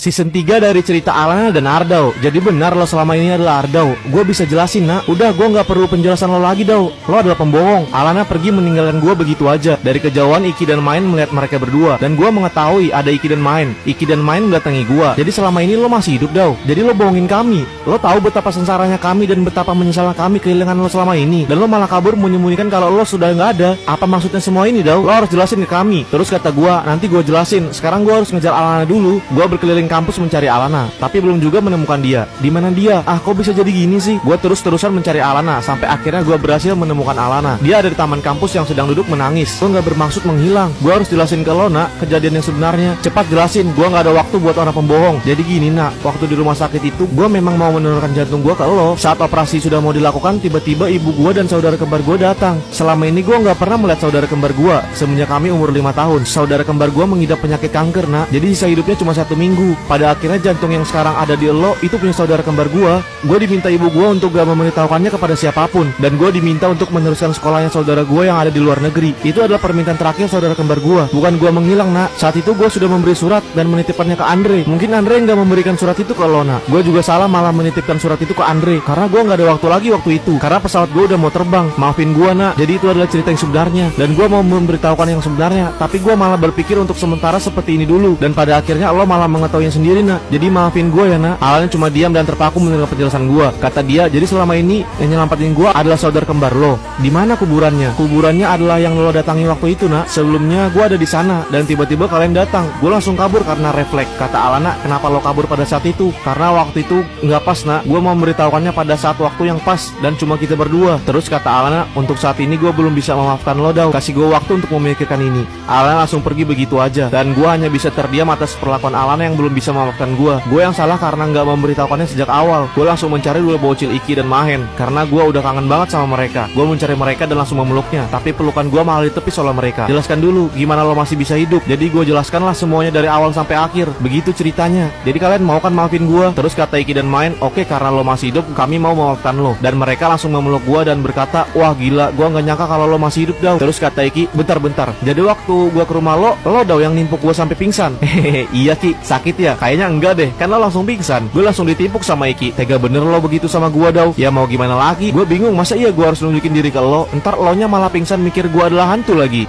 Season 3 dari cerita Alana dan Ardao. Jadi benar lo selama ini adalah Ardao. Gue bisa jelasin nak. Udah gue gak perlu penjelasan lo lagi Dao. Lo adalah pembohong. Alana pergi meninggalkan gue begitu aja. Dari kejauhan Iki dan Main melihat mereka berdua. Dan gue mengetahui ada Iki dan Main. Iki dan Main mendatangi gue. Jadi selama ini lo masih hidup Dao. Jadi lo bohongin kami. Lo tahu betapa sengsaranya kami dan betapa menyesalnya kami kehilangan lo selama ini. Dan lo malah kabur menyembunyikan kalau lo sudah gak ada. Apa maksudnya semua ini Dao? Lo harus jelasin ke kami. Terus kata gue, nanti gue jelasin. Sekarang gue harus ngejar Alana dulu. Gue berkeliling kampus mencari Alana, tapi belum juga menemukan dia. Di mana dia? Ah, kok bisa jadi gini sih? Gue terus-terusan mencari Alana sampai akhirnya gue berhasil menemukan Alana. Dia ada di taman kampus yang sedang duduk menangis. Gue nggak bermaksud menghilang. Gue harus jelasin ke lo nak kejadian yang sebenarnya. Cepat jelasin. Gue nggak ada waktu buat orang pembohong. Jadi gini nak, waktu di rumah sakit itu gue memang mau menurunkan jantung gue ke lo. Saat operasi sudah mau dilakukan, tiba-tiba ibu gue dan saudara kembar gue datang. Selama ini gue nggak pernah melihat saudara kembar gue semenjak kami umur 5 tahun. Saudara kembar gue mengidap penyakit kanker nak. Jadi sisa hidupnya cuma 1 minggu. Pada akhirnya jantung yang sekarang ada di lo itu punya saudara kembar gua. Gue diminta ibu gua untuk gak memberitahukannya kepada siapapun, dan gue diminta untuk meneruskan sekolahnya saudara gua yang ada di luar negeri. Itu adalah permintaan terakhir saudara kembar gua. Bukan gua menghilang nak. Saat itu gue sudah memberi surat dan menitipkannya ke Andre. Mungkin Andre nggak memberikan surat itu ke lo nak. Gue juga salah malah menitipkan surat itu ke Andre karena gue nggak ada waktu lagi waktu itu. Karena pesawat gue udah mau terbang. Maafin gue nak. Jadi itu adalah cerita yang sebenarnya dan gue mau memberitahukan yang sebenarnya. Tapi gue malah berpikir untuk sementara seperti ini dulu, dan pada akhirnya lo malah mengetahuinya sendiri nak. Jadi maafin gue ya nak. Alana cuma diam dan terpaku mendengar penjelasan gue. Kata dia, jadi selama ini yang nyelamatin gue adalah saudara kembar lo. Di mana kuburannya? Kuburannya adalah yang lo datangi waktu itu nak. Sebelumnya gue ada di sana dan tiba-tiba kalian datang. Gue langsung kabur karena refleks. Kata Alana, kenapa lo kabur pada saat itu? Karena waktu itu nggak pas nak. Gue mau memberitahukannya pada saat waktu yang pas dan cuma kita berdua. Terus kata Alana, untuk saat ini gue belum bisa memaafkan lo Dao. Kasih gue waktu untuk memikirkan ini. Alana langsung pergi begitu aja dan gue hanya bisa terdiam atas perlakuan Alana yang belum bisa memaafkan gue. Gue yang salah karena nggak memberitahukannya sejak awal. Gue langsung mencari dua bocil Iki dan Mahen karena gue udah kangen banget sama mereka. Gue mencari mereka dan langsung memeluknya, tapi pelukan gue malah ditepis oleh mereka. Jelaskan dulu gimana lo masih bisa hidup. Jadi gue jelaskanlah semuanya dari awal sampai akhir. Begitu ceritanya. Jadi kalian mau kan maafin gue? Terus kata Iki dan Mahen, oke, karena lo masih hidup kami mau memaafkan lo. Dan mereka langsung memeluk gue dan berkata, wah gila, gue nggak nyangka kalau lo masih hidup Dao. Terus kata Iki, bentar. Jadi waktu gue ke rumah lo Dao yang nimpuk gue sampai pingsan. Hehehe, iya Ki, sakit ya? Kayaknya enggak deh, kan lo langsung pingsan. Gue langsung ditimpuk sama Iki. Tega bener lo begitu sama gue Dao. Ya mau gimana lagi? Gue bingung, masa iya gue harus nunjukin diri ke lo? Ntar lo nya malah pingsan mikir gue adalah hantu lagi.